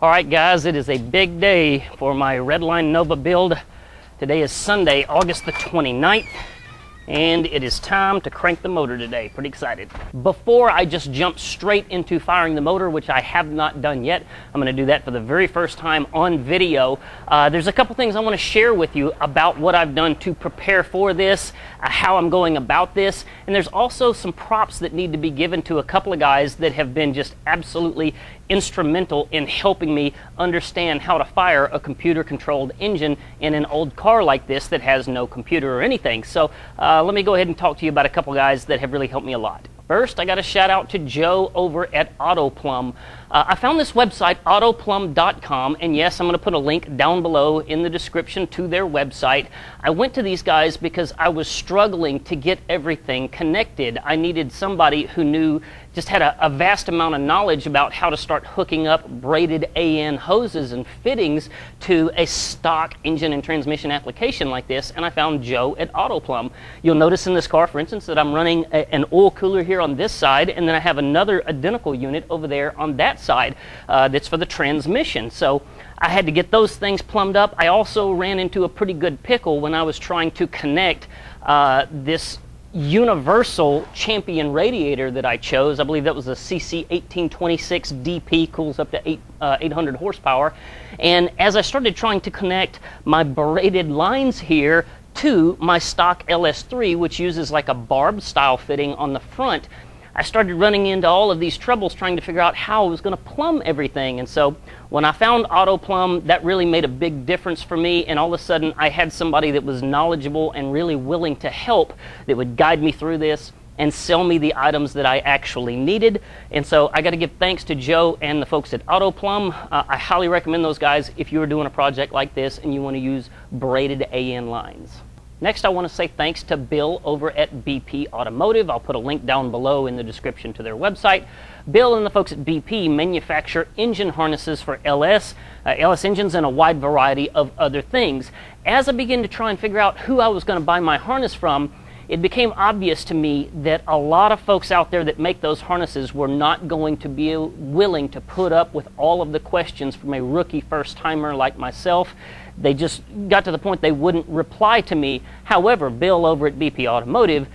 Alright guys, it is a big day for my Redline Nova build. Today is Sunday, August the 29th, and it is time to crank the motor today. Pretty excited. Before I just jump straight into firing the motor, which I have not done yet, I'm going to do that for the very first time on video. There's a couple things I want to share with you about what I've done to prepare for this, how I'm going about this, and there's also some props that need to be given to a couple of guys that have been just absolutely instrumental in helping me understand how to fire a computer-controlled engine in an old car like this that has no computer or anything. So let me go ahead and talk to you about a couple guys that have really helped me a lot. First, I got a shout out to Joe over at AutoPlumb. I found this website, AutoPlumb.com, and yes, I'm going to put a link down below in the description to their website. I went to these guys because I was struggling to get everything connected. I needed somebody who just had a vast amount of knowledge about how to start hooking up braided AN hoses and fittings to a stock engine and transmission application like this, and I found Joe at AutoPlumb. You'll notice in this car, for instance, that I'm running an oil cooler here on this side, and then I have another identical unit over there on that side that's for the transmission. So I had to get those things plumbed up. I also ran into a pretty good pickle when I was trying to connect this universal champion radiator that I chose. I believe that was a CC 1826 DP, cools up to 800 horsepower. And as I started trying to connect my braided lines here to my stock LS3, which uses like a barb style fitting on the front, I started running into all of these troubles trying to figure out how I was going to plumb everything. And so when I found AutoPlumb, that really made a big difference for me, and all of a sudden I had somebody that was knowledgeable and really willing to help, that would guide me through this and sell me the items that I actually needed. And so I got to give thanks to Joe and the folks at AutoPlumb. I highly recommend those guys if you are doing a project like this and you want to use braided AN lines. Next, I want to say thanks to Bill over at BP Automotive. I'll put a link down below in the description to their website. Bill and the folks at BP manufacture engine harnesses for LS engines, and a wide variety of other things. As I began to try and figure out who I was going to buy my harness from, it became obvious to me that a lot of folks out there that make those harnesses were not going to be willing to put up with all of the questions from a rookie first-timer like myself. They just got to the point they wouldn't reply to me. However, Bill over at BP Automotive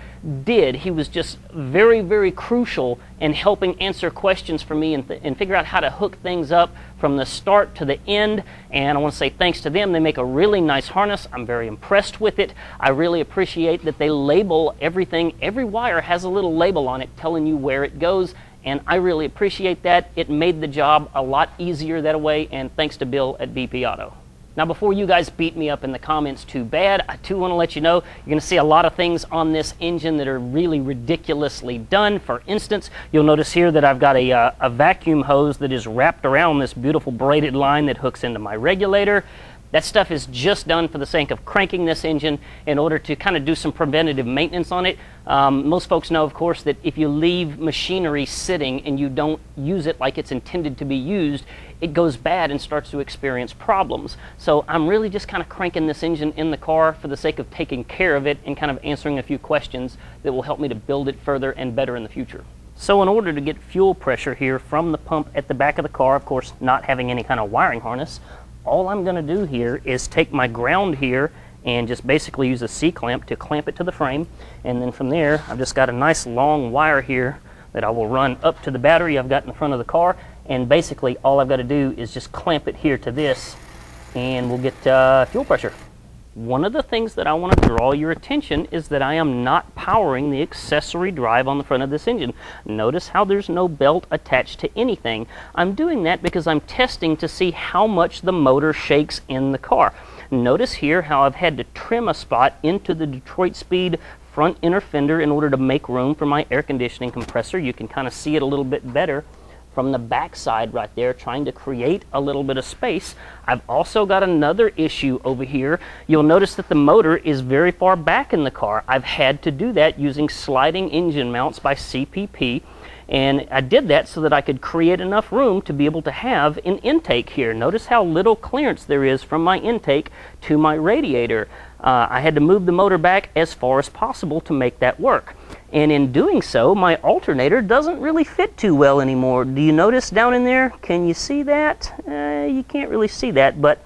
did. He was just very, very crucial in helping answer questions for me and figure out how to hook things up from the start to the end. And I want to say thanks to them. They make a really nice harness. I'm very impressed with it. I really appreciate that they label everything. Every wire has a little label on it telling you where it goes, and I really appreciate that. It made the job a lot easier that way, and thanks to Bill at BP Auto. Now, before you guys beat me up in the comments too bad, I too want to let you know you're going to see a lot of things on this engine that are really ridiculously done. For instance, you'll notice here that I've got a vacuum hose that is wrapped around this beautiful braided line that hooks into my regulator. That stuff is just done for the sake of cranking this engine in order to kind of do some preventative maintenance on it. Most folks know, of course, that if you leave machinery sitting and you don't use it like it's intended to be used, it goes bad and starts to experience problems. So I'm really just kind of cranking this engine in the car for the sake of taking care of it and kind of answering a few questions that will help me to build it further and better in the future. So in order to get fuel pressure here from the pump at the back of the car, of course not having any kind of wiring harness, all I'm going to do here is take my ground here and just basically use a C-clamp to clamp it to the frame. And then from there, I've just got a nice long wire here that I will run up to the battery I've got in the front of the car. And basically, all I've got to do is just clamp it here to this, and we'll get fuel pressure. One of the things that I want to draw your attention is that I am not powering the accessory drive on the front of this engine. Notice how there's no belt attached to anything. I'm doing that because I'm testing to see how much the motor shakes in the car. Notice here how I've had to trim a spot into the Detroit Speed front inner fender in order to make room for my air conditioning compressor. You can kind of see it a little bit better from the back side right there, trying to create a little bit of space. I've also got another issue over here. You'll notice that the motor is very far back in the car. I've had to do that using sliding engine mounts by CPP, and I did that so that I could create enough room to be able to have an intake here. Notice how little clearance there is from my intake to my radiator. I had to move the motor back as far as possible to make that work. And in doing so, my alternator doesn't really fit too well anymore. Do you notice down in there? Can you see that? You can't really see that, but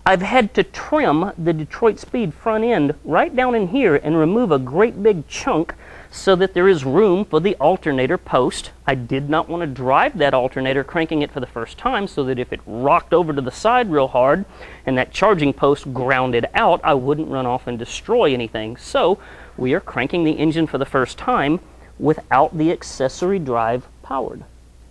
I've had to trim the Detroit Speed front end right down in here and remove a great big chunk so that there is room for the alternator post. I did not want to drive that alternator cranking it for the first time, so that if it rocked over to the side real hard and that charging post grounded out, I wouldn't run off and destroy anything. So we are cranking the engine for the first time without the accessory drive powered.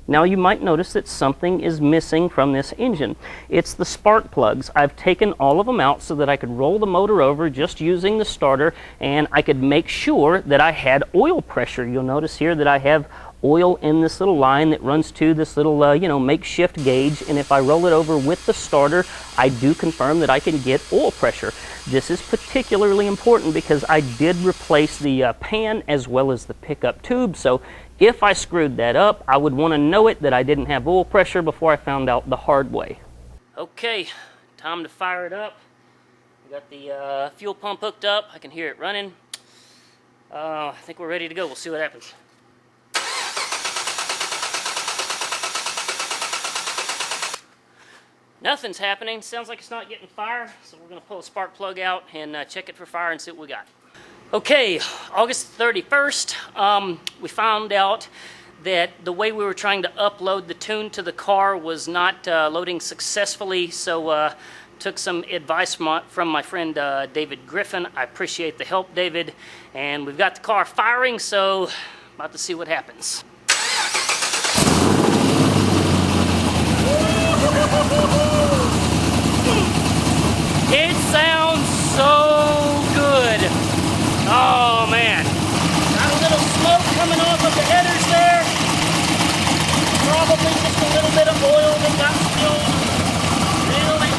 Now you might notice that something is missing from this engine. It's the spark plugs. I've taken all of them out so that I could roll the motor over just using the starter, and I could make sure that I had oil pressure. You'll notice here that I have oil in this little line that runs to this little makeshift gauge, and if I roll it over with the starter, I do confirm that I can get oil pressure. This is particularly important because I did replace the pan as well as the pickup tube, so if I screwed that up, I would want to know it that I didn't have oil pressure before I found out the hard way. Okay, time to fire it up. We got the fuel pump hooked up. I can hear it running. I think we're ready to go. We'll see what happens. Nothing's happening. Sounds like it's not getting fire, so we're going to pull a spark plug out and check it for fire and see what we got. Okay, August 31st, we found out that the way we were trying to upload the tune to the car was not loading successfully, so took some advice from my friend David Griffith. I appreciate the help, David, and we've got the car firing, so about to see what happens. It sounds so good. Oh man, got a little smoke coming off of the headers there. Probably just a little bit of oil that got spilled. Really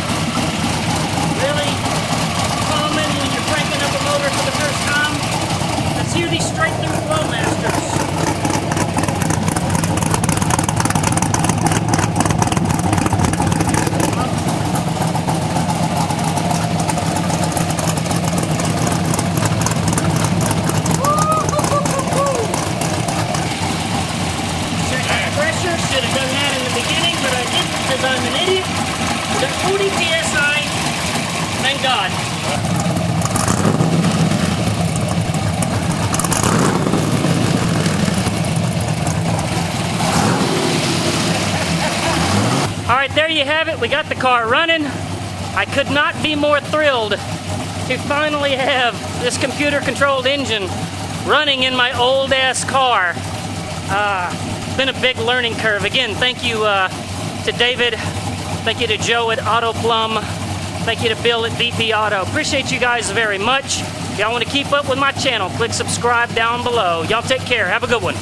common when you're cranking up a motor for the first time. Let's hear these straight through flow masters. I'm an idiot. We're at 40 PSI. Thank God. All right, there you have it. We got the car running. I could not be more thrilled to finally have this computer-controlled engine running in my old-ass car. It's been a big learning curve. Again, thank you to David, thank you to Joe at AutoPlumb, thank you to Bill at VP Auto. Appreciate you guys very much. If y'all want to keep up with my channel, click subscribe down below. Y'all take care. Have a good one.